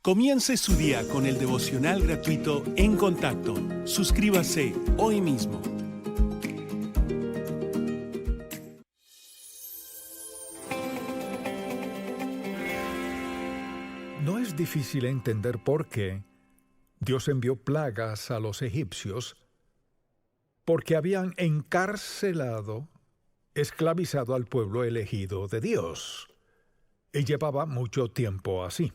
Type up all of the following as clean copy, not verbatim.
Comience su día con el devocional gratuito En Contacto. Suscríbase hoy mismo. No es difícil entender por qué Dios envió plagas a los egipcios, porque habían encarcelado, esclavizado al pueblo elegido de Dios, y llevaba mucho tiempo así.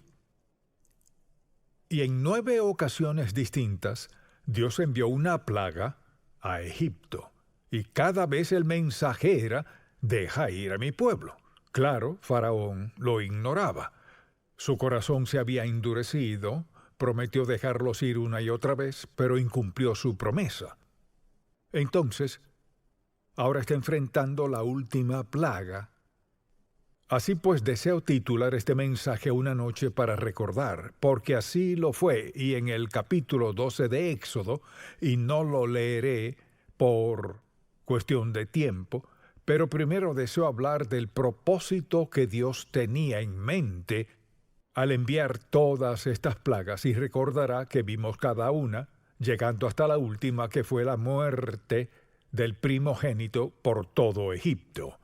Y en 9 ocasiones distintas, Dios envió una plaga a Egipto, y cada vez el mensaje era: deja ir a mi pueblo. Claro, Faraón lo ignoraba. Su corazón se había endurecido, prometió dejarlos ir una y otra vez, pero incumplió su promesa. Entonces, ahora está enfrentando la última plaga. Así pues, deseo titular este mensaje Una noche para recordar, porque así lo fue, y en el capítulo 12 de Éxodo, y no lo leeré por cuestión de tiempo, pero primero deseo hablar del propósito que Dios tenía en mente al enviar todas estas plagas, y recordará que vimos cada una, llegando hasta la última, que fue la muerte del primogénito por todo Egipto.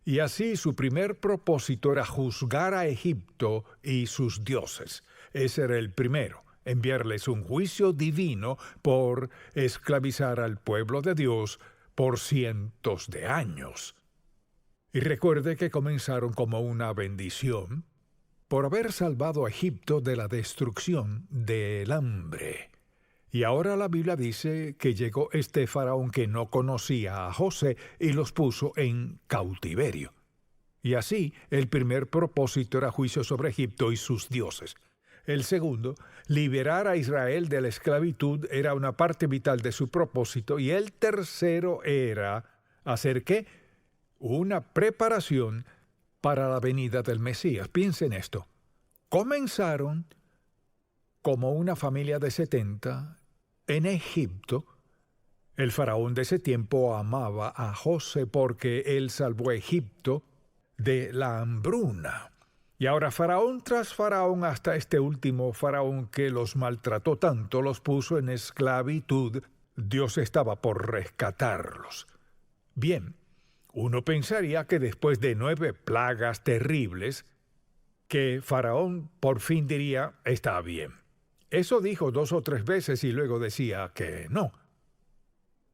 Y así su primer propósito era juzgar a Egipto y sus dioses. Ese era el primero, enviarles un juicio divino por esclavizar al pueblo de Dios por cientos de años. Y recuerde que comenzaron como una bendición por haber salvado a Egipto de la destrucción del hambre. Y ahora la Biblia dice que llegó este faraón que no conocía a José y los puso en cautiverio. Y así, el primer propósito era juicio sobre Egipto y sus dioses. El segundo, liberar a Israel de la esclavitud, era una parte vital de su propósito. Y el tercero era hacer ¿qué? Una preparación para la venida del Mesías. Piensen esto. Comenzaron como una familia de 70 en Egipto. El faraón de ese tiempo amaba a José porque él salvó a Egipto de la hambruna. Y ahora faraón tras faraón, hasta este último faraón que los maltrató tanto, los puso en esclavitud. Dios estaba por rescatarlos. Bien, uno pensaría que después de 9 plagas terribles, que Faraón por fin diría: está bien. Eso dijo 2 o 3 veces y luego decía que no.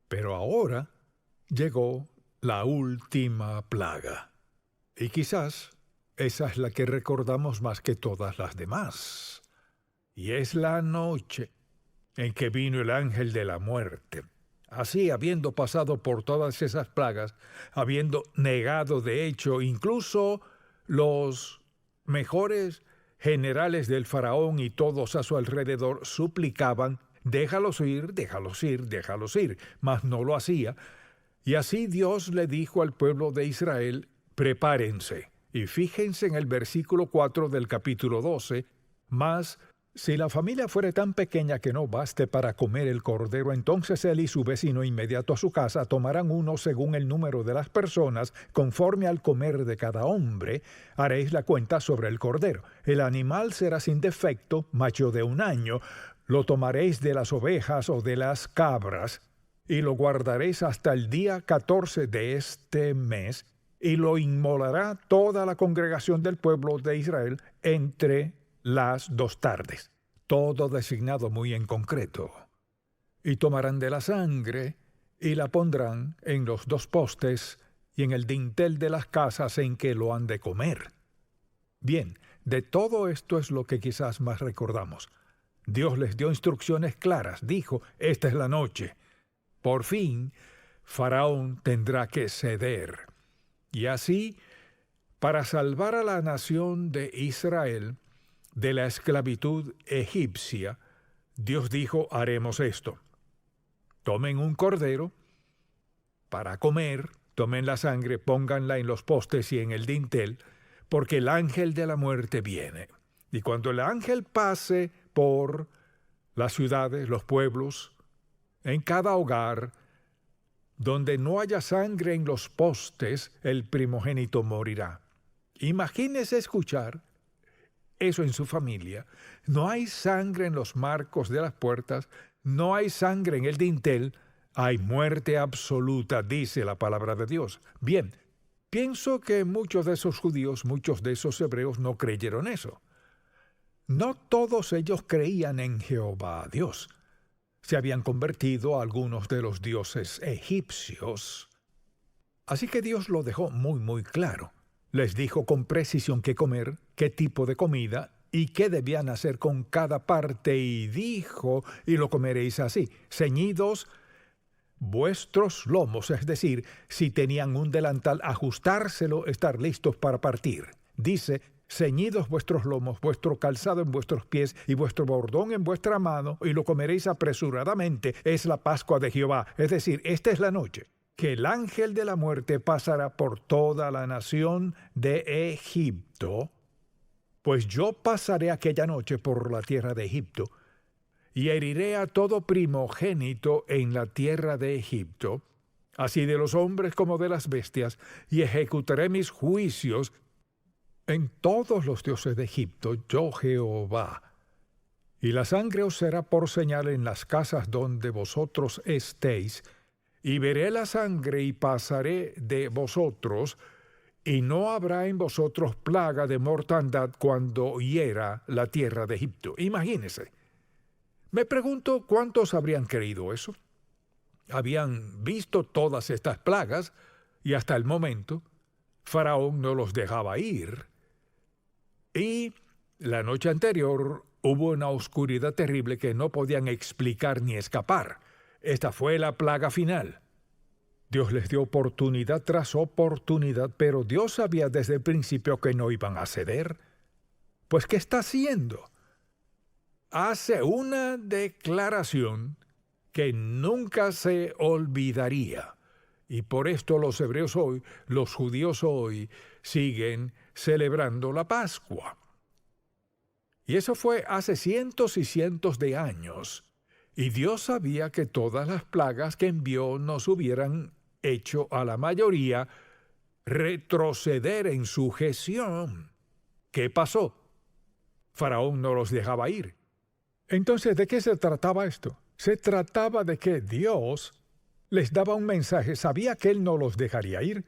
Pero ahora llegó la última plaga. Y quizás esa es la que recordamos más que todas las demás. Y es la noche en que vino el ángel de la muerte. Así, habiendo pasado por todas esas plagas, habiendo negado de hecho incluso los mejores generales del faraón y todos a su alrededor suplicaban: déjalos ir, déjalos ir, déjalos ir, mas no lo hacía. Y así Dios le dijo al pueblo de Israel: prepárense. Y fíjense en el versículo 4 del capítulo 12, mas si la familia fuere tan pequeña que no baste para comer el cordero, entonces él y su vecino inmediato a su casa tomarán uno según el número de las personas, conforme al comer de cada hombre, haréis la cuenta sobre el cordero. El animal será sin defecto, macho de 1 año, lo tomaréis de las ovejas o de las cabras, y lo guardaréis hasta el día 14 de este mes, y lo inmolará toda la congregación del pueblo de Israel entre las 2 tardes, todo designado muy en concreto. Y tomarán de la sangre y la pondrán en los 2 postes y en el dintel de las casas en que lo han de comer. Bien, de todo esto es lo que quizás más recordamos. Dios les dio instrucciones claras, dijo: esta es la noche. Por fin, Faraón tendrá que ceder. Y así, para salvar a la nación de Israel de la esclavitud egipcia, Dios dijo: haremos esto. Tomen un cordero para comer, tomen la sangre, pónganla en los postes y en el dintel, porque el ángel de la muerte viene. Y cuando el ángel pase por las ciudades, los pueblos, en cada hogar, donde no haya sangre en los postes, el primogénito morirá. Imagínese escuchar eso en su familia. No hay sangre en los marcos de las puertas, no hay sangre en el dintel, hay muerte absoluta, dice la palabra de Dios. Bien, pienso que muchos de esos judíos, muchos de esos hebreos no creyeron eso. No todos ellos creían en Jehová Dios. Se habían convertido a algunos de los dioses egipcios. Así que Dios lo dejó muy claro. Les dijo con precisión qué comer, qué tipo de comida y qué debían hacer con cada parte, y dijo, y lo comeréis así, ceñidos vuestros lomos, es decir, si tenían un delantal, ajustárselo, estar listos para partir. Dice, ceñidos vuestros lomos, vuestro calzado en vuestros pies y vuestro bordón en vuestra mano, y lo comeréis apresuradamente. Es la Pascua de Jehová, es decir, esta es la noche que el ángel de la muerte pasará por toda la nación de Egipto, pues yo pasaré aquella noche por la tierra de Egipto, y heriré a todo primogénito en la tierra de Egipto, así de los hombres como de las bestias, y ejecutaré mis juicios en todos los dioses de Egipto, yo Jehová. Y la sangre os será por señal en las casas donde vosotros estéis, y veré la sangre y pasaré de vosotros, y no habrá en vosotros plaga de mortandad cuando hiera la tierra de Egipto. Imagínense. Me pregunto cuántos habrían creído eso. Habían visto todas estas plagas y hasta el momento Faraón no los dejaba ir. Y la noche anterior hubo una oscuridad terrible que no podían explicar ni escapar. Esta fue la plaga final. Dios les dio oportunidad tras oportunidad, pero Dios sabía desde el principio que no iban a ceder. Pues, ¿qué está haciendo? Hace una declaración que nunca se olvidaría. Y por esto los hebreos hoy, los judíos hoy, siguen celebrando la Pascua. Y eso fue hace cientos y cientos de años. Y Dios sabía que todas las plagas que envió nos hubieran hecho a la mayoría retroceder en sujeción. ¿Qué pasó? Faraón no los dejaba ir. Entonces, ¿de qué se trataba esto? Se trataba de que Dios les daba un mensaje, sabía que Él no los dejaría ir.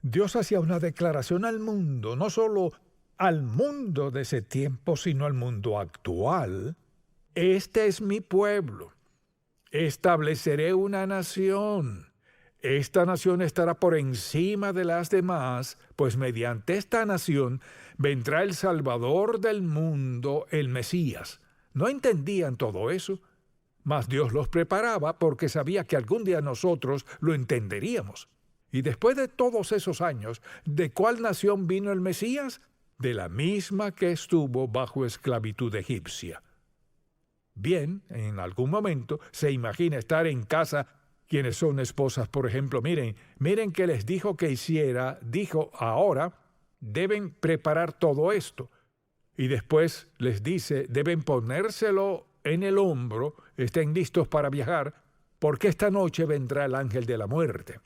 Dios hacía una declaración al mundo, no solo al mundo de ese tiempo, sino al mundo actual. Este es mi pueblo. Estableceré una nación. Esta nación estará por encima de las demás, pues mediante esta nación vendrá el Salvador del mundo, el Mesías. No entendían todo eso, mas Dios los preparaba porque sabía que algún día nosotros lo entenderíamos. Y después de todos esos años, ¿de cuál nación vino el Mesías? De la misma que estuvo bajo esclavitud egipcia. Bien, en algún momento se imagina estar en casa quienes son esposas, por ejemplo, miren que les dijo que hiciera, dijo ahora, deben preparar todo esto. Y después les dice, deben ponérselo en el hombro, estén listos para viajar, porque esta noche vendrá el ángel de la muerte.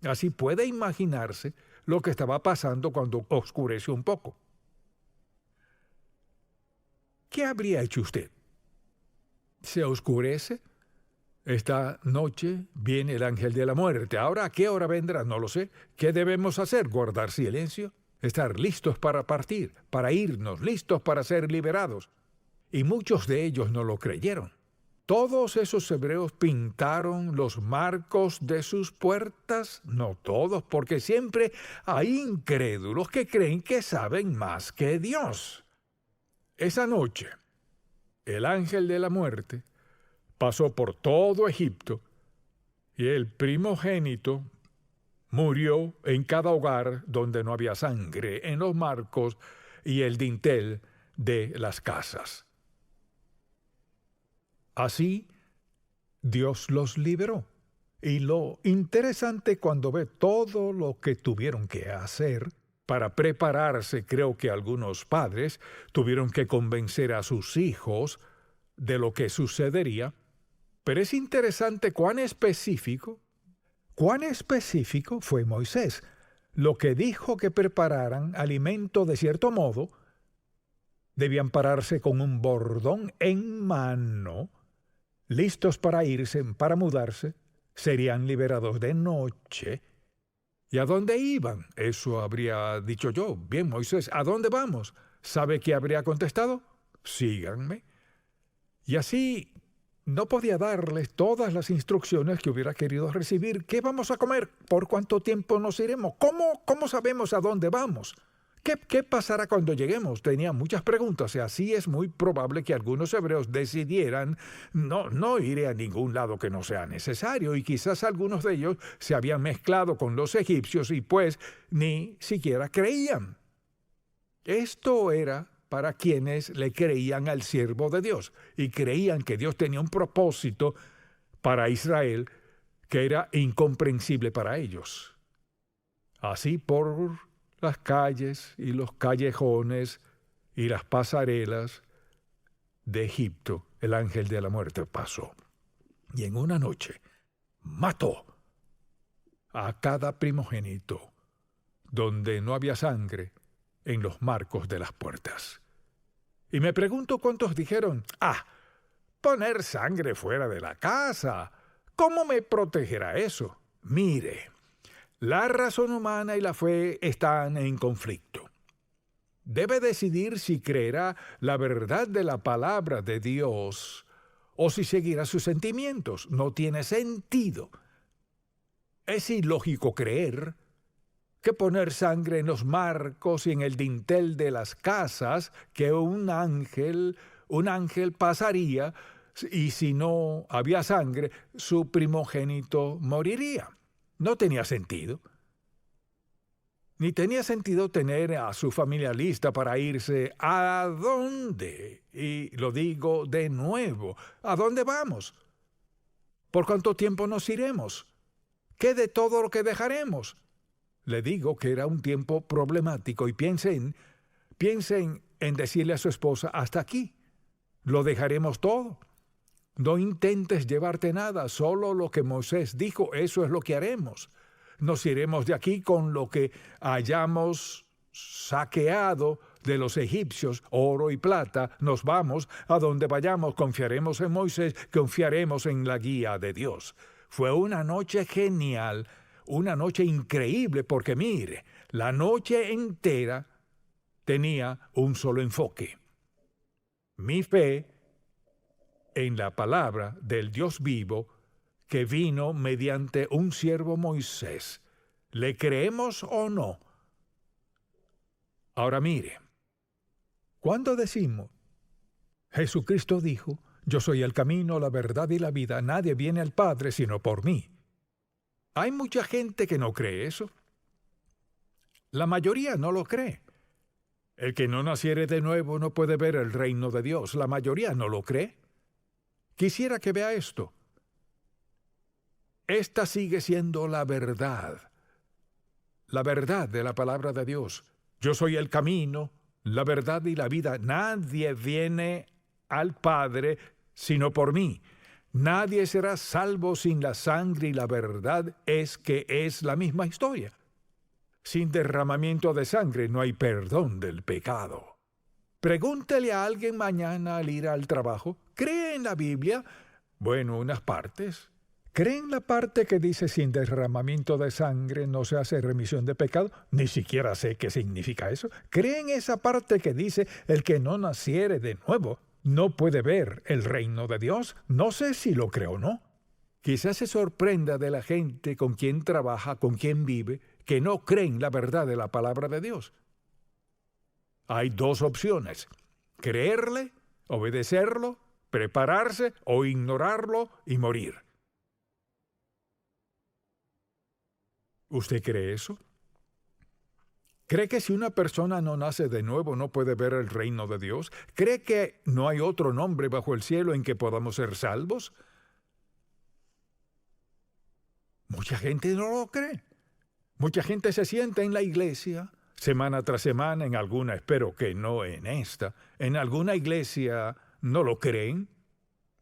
Así puede imaginarse lo que estaba pasando cuando oscureció un poco. ¿Qué habría hecho usted? ¿Se oscurece? Esta noche viene el ángel de la muerte. Ahora, ¿a qué hora vendrá? No lo sé. ¿Qué debemos hacer? ¿Guardar silencio? Estar listos para partir, para irnos, listos para ser liberados. Y muchos de ellos no lo creyeron. ¿Todos esos hebreos pintaron los marcos de sus puertas? No todos, porque siempre hay incrédulos que creen que saben más que Dios. Esa noche, el ángel de la muerte pasó por todo Egipto y el primogénito murió en cada hogar donde no había sangre, en los marcos y el dintel de las casas. Así, Dios los liberó. Y lo interesante cuando ve todo lo que tuvieron que hacer para prepararse, creo que algunos padres tuvieron que convencer a sus hijos de lo que sucedería, pero es interesante cuán específico fue Moisés, lo que dijo que prepararan alimento de cierto modo, debían pararse con un bordón en mano, listos para irse, para mudarse. Serían liberados de noche. ¿Y a dónde iban? Eso habría dicho yo. Bien, Moisés, ¿a dónde vamos? ¿Sabe qué habría contestado? Síganme. Y así no podía darles todas las instrucciones que hubiera querido recibir. ¿Qué vamos a comer? ¿Por cuánto tiempo nos iremos? ¿Cómo sabemos a dónde vamos? ¿Qué pasará cuando lleguemos? Tenía muchas preguntas y así es muy probable que algunos hebreos decidieran no iré a ningún lado que no sea necesario, y quizás algunos de ellos se habían mezclado con los egipcios y pues ni siquiera creían. Esto era para quienes le creían al siervo de Dios y creían que Dios tenía un propósito para Israel que era incomprensible para ellos. Así por las calles y los callejones y las pasarelas de Egipto, el ángel de la muerte pasó. Y en una noche mató a cada primogénito donde no había sangre en los marcos de las puertas. Y me pregunto cuántos dijeron, poner sangre fuera de la casa, ¿cómo me protegerá eso? Mire, la razón humana y la fe están en conflicto. Debe decidir si creerá la verdad de la palabra de Dios o si seguirá sus sentimientos. No tiene sentido. Es ilógico creer que poner sangre en los marcos y en el dintel de las casas, que un ángel pasaría y si no había sangre, su primogénito moriría. No tenía sentido. Ni tenía sentido tener a su familia lista para irse. ¿A dónde? Y lo digo de nuevo. ¿A dónde vamos? ¿Por cuánto tiempo nos iremos? ¿Qué de todo lo que dejaremos? Le digo que era un tiempo problemático y piensen en decirle a su esposa, hasta aquí. Lo dejaremos todo. No intentes llevarte nada, solo lo que Moisés dijo, eso es lo que haremos. Nos iremos de aquí con lo que hayamos saqueado de los egipcios, oro y plata. Nos vamos a donde vayamos, confiaremos en Moisés, confiaremos en la guía de Dios. Fue una noche genial, una noche increíble, porque mire, la noche entera tenía un solo enfoque. Mi fe en la palabra del Dios vivo que vino mediante un siervo Moisés. ¿Le creemos o no? Ahora mire, cuando decimos, Jesucristo dijo, yo soy el camino, la verdad y la vida, nadie viene al Padre sino por mí. Hay mucha gente que no cree eso. La mayoría no lo cree. El que no naciere de nuevo no puede ver el reino de Dios. La mayoría no lo cree. Quisiera que vea esto. Esta sigue siendo la verdad de la palabra de Dios. Yo soy el camino, la verdad y la vida. Nadie viene al Padre sino por mí. Nadie será salvo sin la sangre, y la verdad es que es la misma historia. Sin derramamiento de sangre no hay perdón del pecado. Pregúntele a alguien mañana al ir al trabajo, ¿cree en la Biblia? Bueno, unas partes. ¿Cree en la parte que dice sin derramamiento de sangre no se hace remisión de pecado? Ni siquiera sé qué significa eso. ¿Cree en esa parte que dice el que no naciere de nuevo no puede ver el reino de Dios? No sé si lo creo o no. Quizás se sorprenda de la gente con quien trabaja, con quien vive, que no creen la verdad de la palabra de Dios. Hay dos opciones: creerle, obedecerlo, prepararse o ignorarlo y morir. ¿Usted cree eso? ¿Cree que si una persona no nace de nuevo no puede ver el reino de Dios? ¿Cree que no hay otro nombre bajo el cielo en que podamos ser salvos? Mucha gente no lo cree. Mucha gente se sienta en la iglesia, semana tras semana, en alguna, espero que no en esta, en alguna iglesia no lo creen,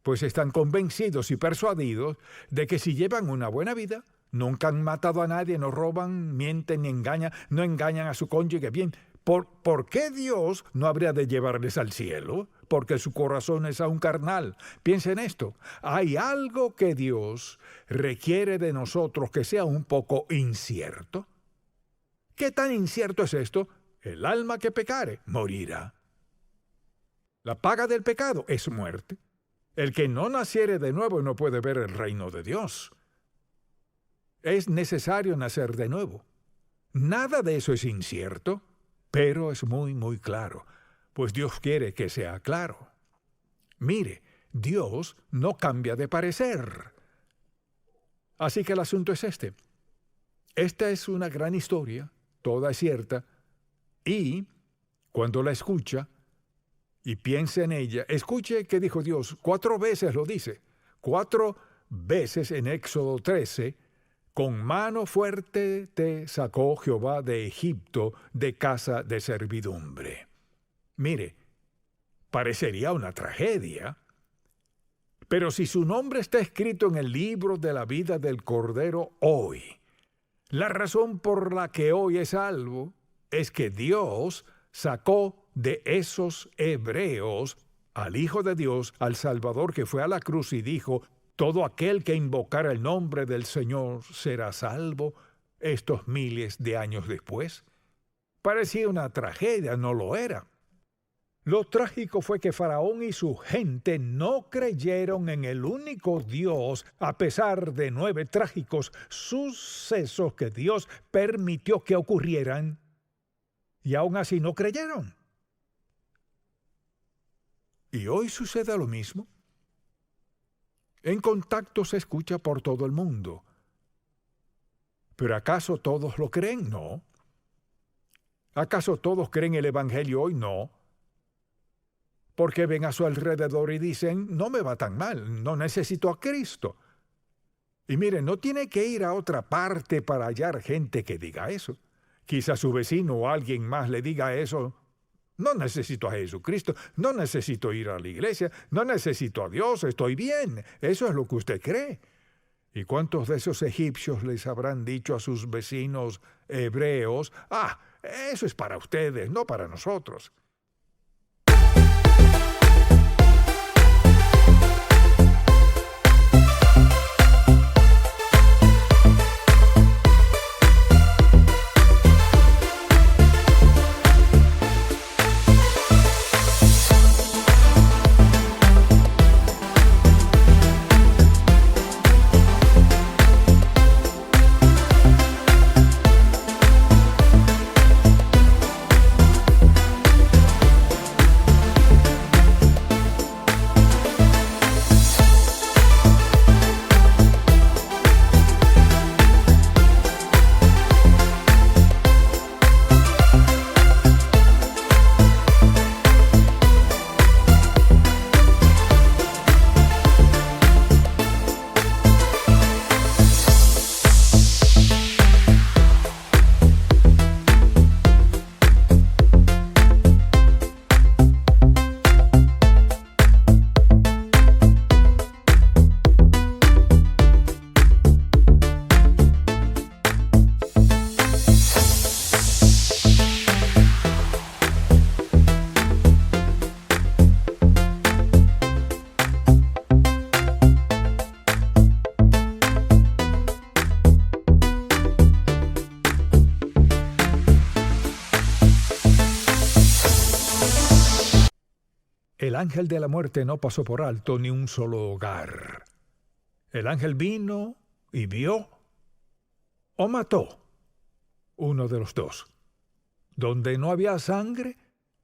pues están convencidos y persuadidos de que si llevan una buena vida, nunca han matado a nadie, no roban, mienten ni engañan, no engañan a su cónyuge, bien, ¿Por qué Dios no habría de llevarles al cielo? Porque su corazón es aún carnal. Piensen en esto. Hay algo que Dios requiere de nosotros que sea un poco incierto. ¿Qué tan incierto es esto? El alma que pecare morirá. La paga del pecado es muerte. El que no naciere de nuevo no puede ver el reino de Dios. Es necesario nacer de nuevo. Nada de eso es incierto, pero es muy, muy claro, pues Dios quiere que sea claro. Mire, Dios no cambia de parecer. Así que el asunto es este. Esta es una gran historia, toda es cierta, y cuando la escucha y piensa en ella, escuche qué dijo Dios. 4 veces lo dice. 4 veces en Éxodo 13, con mano fuerte te sacó Jehová de Egipto, de casa de servidumbre. Mire, parecería una tragedia, pero si su nombre está escrito en el libro de la vida del Cordero hoy, la razón por la que hoy es salvo es que Dios sacó de esos hebreos al Hijo de Dios, al Salvador que fue a la cruz y dijo: todo aquel que invocara el nombre del Señor será salvo, estos miles de años después. Parecía una tragedia, no lo era. Lo trágico fue que Faraón y su gente no creyeron en el único Dios, a pesar de 9 trágicos sucesos que Dios permitió que ocurrieran, y aún así no creyeron. Y hoy sucede lo mismo. En Contacto se escucha por todo el mundo. ¿Pero acaso todos lo creen? No. ¿Acaso todos creen el Evangelio hoy? No. Porque ven a su alrededor y dicen: no me va tan mal, no necesito a Cristo. Y miren, no tiene que ir a otra parte para hallar gente que diga eso. Quizá su vecino o alguien más le diga eso: no necesito a Jesucristo, no necesito ir a la iglesia, no necesito a Dios, estoy bien. Eso es lo que usted cree. ¿Y cuántos de esos egipcios les habrán dicho a sus vecinos hebreos: eso es para ustedes, no para nosotros? El ángel de la muerte no pasó por alto ni un solo hogar. El ángel vino y vio o mató, uno de los dos. Donde no había sangre,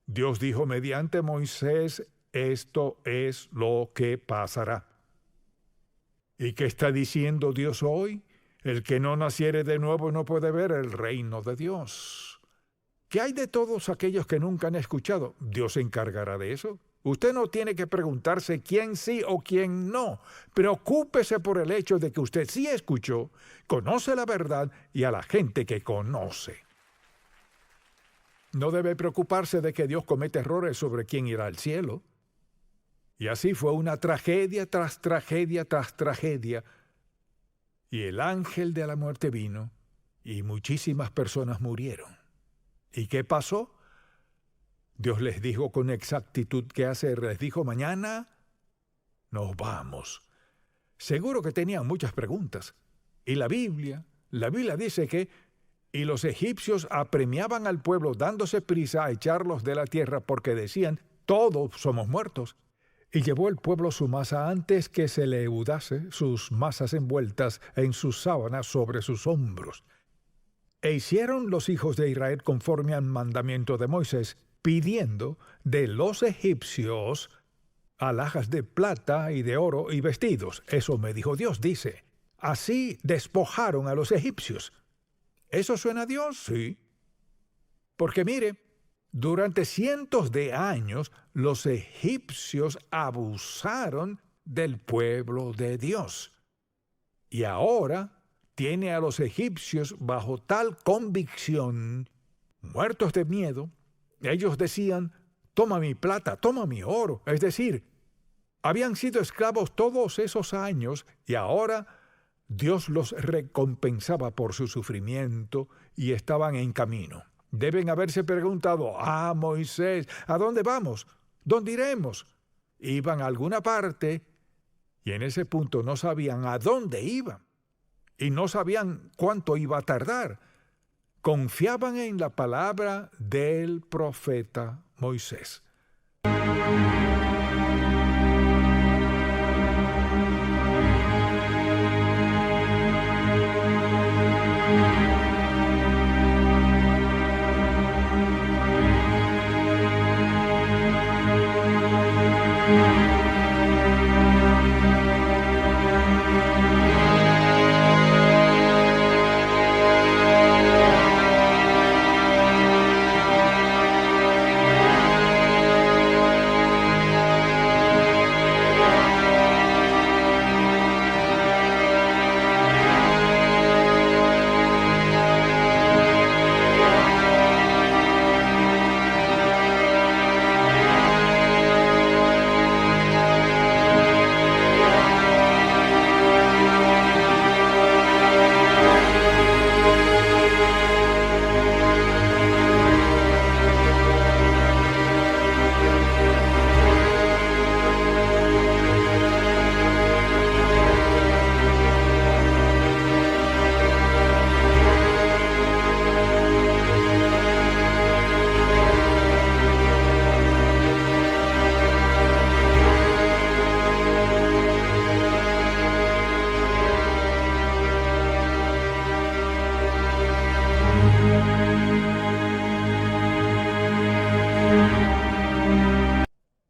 Dios dijo mediante Moisés: esto es lo que pasará. ¿Y qué está diciendo Dios hoy? El que no naciere de nuevo no puede ver el reino de Dios. ¿Qué hay de todos aquellos que nunca han escuchado? Dios se encargará de eso. Usted no tiene que preguntarse quién sí o quién no. Preocúpese por el hecho de que usted sí escuchó, conoce la verdad y a la gente que conoce. No debe preocuparse de que Dios comete errores sobre quién irá al cielo. Y así fue una tragedia tras tragedia tras tragedia. Y el ángel de la muerte vino y muchísimas personas murieron. ¿Y qué pasó? Dios les dijo con exactitud qué hacer. Les dijo: mañana nos vamos. Seguro que tenían muchas preguntas. Y la Biblia dice que y los egipcios apremiaban al pueblo dándose prisa a echarlos de la tierra porque decían: todos somos muertos. Y llevó el pueblo su masa antes que se le leudase, sus masas envueltas en sus sábanas sobre sus hombros. E hicieron los hijos de Israel conforme al mandamiento de Moisés, pidiendo de los egipcios alhajas de plata y de oro y vestidos. Eso me dijo Dios, dice. Así despojaron a los egipcios. ¿Eso suena a Dios? Sí. Porque mire, durante cientos de años los egipcios abusaron del pueblo de Dios. Y ahora tiene a los egipcios bajo tal convicción, muertos de miedo. Ellos decían: toma mi plata, toma mi oro. Es decir, habían sido esclavos todos esos años y ahora Dios los recompensaba por su sufrimiento y estaban en camino. Deben haberse preguntado: Moisés, ¿a dónde vamos? ¿Dónde iremos? Iban a alguna parte y en ese punto no sabían a dónde iban y no sabían cuánto iba a tardar. Confiaban en la palabra del profeta Moisés.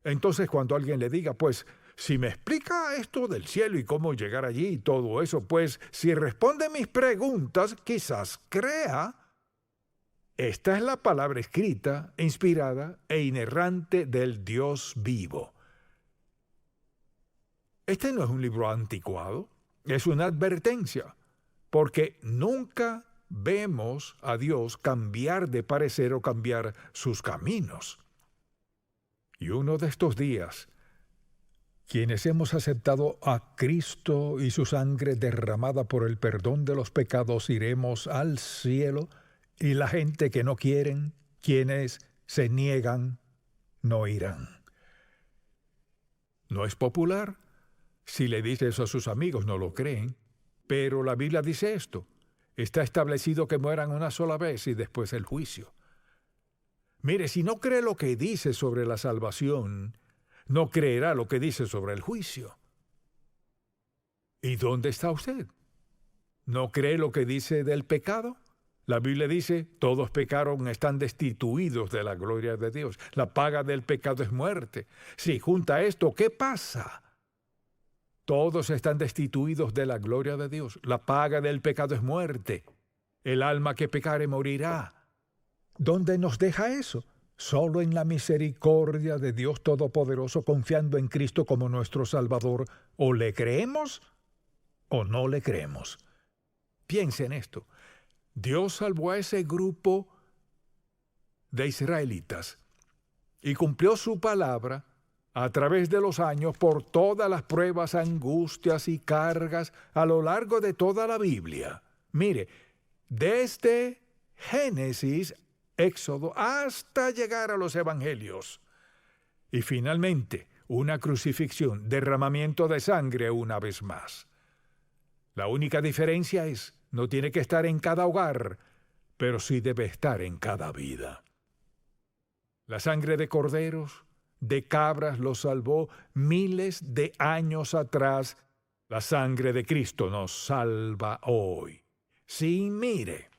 Entonces, cuando alguien le diga: pues, si me explica esto del cielo y cómo llegar allí y todo eso, pues, si responde mis preguntas, quizás crea. Esta es la palabra escrita, inspirada e inerrante del Dios vivo. Este no es un libro anticuado, es una advertencia, porque nunca vemos a Dios cambiar de parecer o cambiar sus caminos. Y uno de estos días, quienes hemos aceptado a Cristo y su sangre derramada por el perdón de los pecados, iremos al cielo, y la gente que no quieren, quienes se niegan, no irán. No es popular. Si le dice eso a sus amigos, no lo creen. Pero la Biblia dice esto: está establecido que mueran una sola vez y después el juicio. Mire, si no cree lo que dice sobre la salvación, no creerá lo que dice sobre el juicio. ¿Y dónde está usted? ¿No cree lo que dice del pecado? La Biblia dice: todos pecaron, están destituidos de la gloria de Dios. La paga del pecado es muerte. Si junta esto, ¿qué pasa? Todos están destituidos de la gloria de Dios. La paga del pecado es muerte. El alma que pecare morirá. ¿Dónde nos deja eso? Solo en la misericordia de Dios Todopoderoso, confiando en Cristo como nuestro Salvador. O le creemos o no le creemos. Piense en esto. Dios salvó a ese grupo de israelitas y cumplió su palabra a través de los años por todas las pruebas, angustias y cargas a lo largo de toda la Biblia. Mire, desde Génesis Éxodo, hasta llegar a los evangelios. Y finalmente, una crucifixión, derramamiento de sangre una vez más. La única diferencia es, no tiene que estar en cada hogar, pero sí debe estar en cada vida. La sangre de corderos, de cabras los salvó miles de años atrás. La sangre de Cristo nos salva hoy. Sí, mire.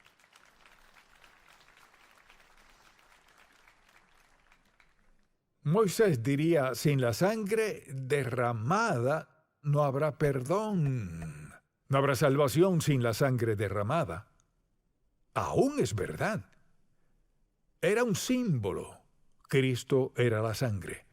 Moisés diría, sin la sangre derramada no habrá perdón. No habrá salvación sin la sangre derramada. Aún es verdad. Era un símbolo. Cristo era la sangre.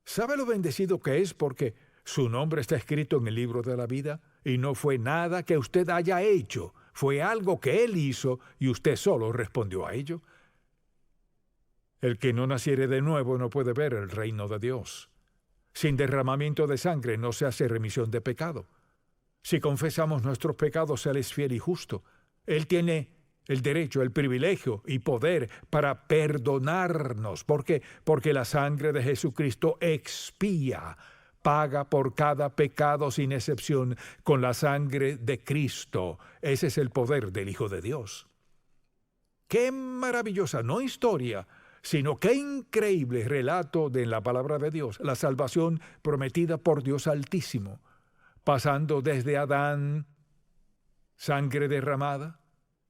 ¿Sabe lo bendecido que es porque su nombre está escrito en el libro de la vida? Y no fue nada que usted haya hecho. Fue algo que Él hizo y usted solo respondió a ello. El que no naciere de nuevo no puede ver el reino de Dios. Sin derramamiento de sangre no se hace remisión de pecado. Si confesamos nuestros pecados, Él es fiel y justo. Él tiene el derecho, el privilegio y poder para perdonarnos. ¿Por qué? Porque la sangre de Jesucristo expía, paga por cada pecado sin excepción con la sangre de Cristo. Ese es el poder del Hijo de Dios. ¡Qué maravillosa, no historia, sino qué increíble relato de la palabra de Dios! La salvación prometida por Dios Altísimo, pasando desde Adán, sangre derramada.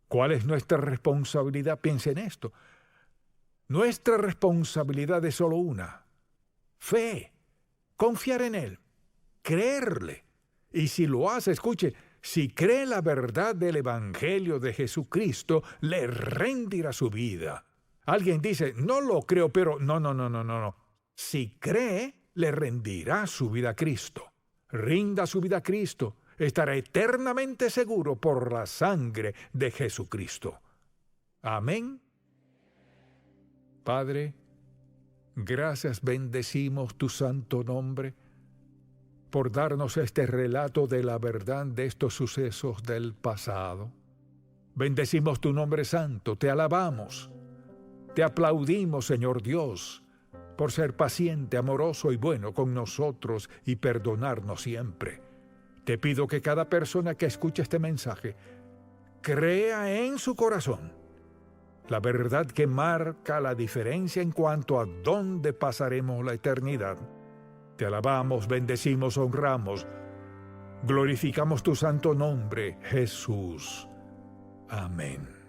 ¿Cuál es nuestra responsabilidad? Piense en esto. Nuestra responsabilidad es solo una: fe, confiar en Él, creerle. Y si lo hace, escuche, si cree la verdad del Evangelio de Jesucristo, le rendirá su vida. Alguien dice, no lo creo, pero no. Si cree, le rendirá su vida a Cristo. Rinda su vida a Cristo. Estará eternamente seguro por la sangre de Jesucristo. Amén. Padre, gracias, bendecimos tu santo nombre por darnos este relato de la verdad de estos sucesos del pasado. Bendecimos tu nombre santo, te alabamos, te aplaudimos, Señor Dios, por ser paciente, amoroso y bueno con nosotros y perdonarnos siempre. Te pido que cada persona que escuche este mensaje crea en su corazón la verdad que marca la diferencia en cuanto a dónde pasaremos la eternidad. Te alabamos, bendecimos, honramos, glorificamos tu santo nombre, Jesús. Amén.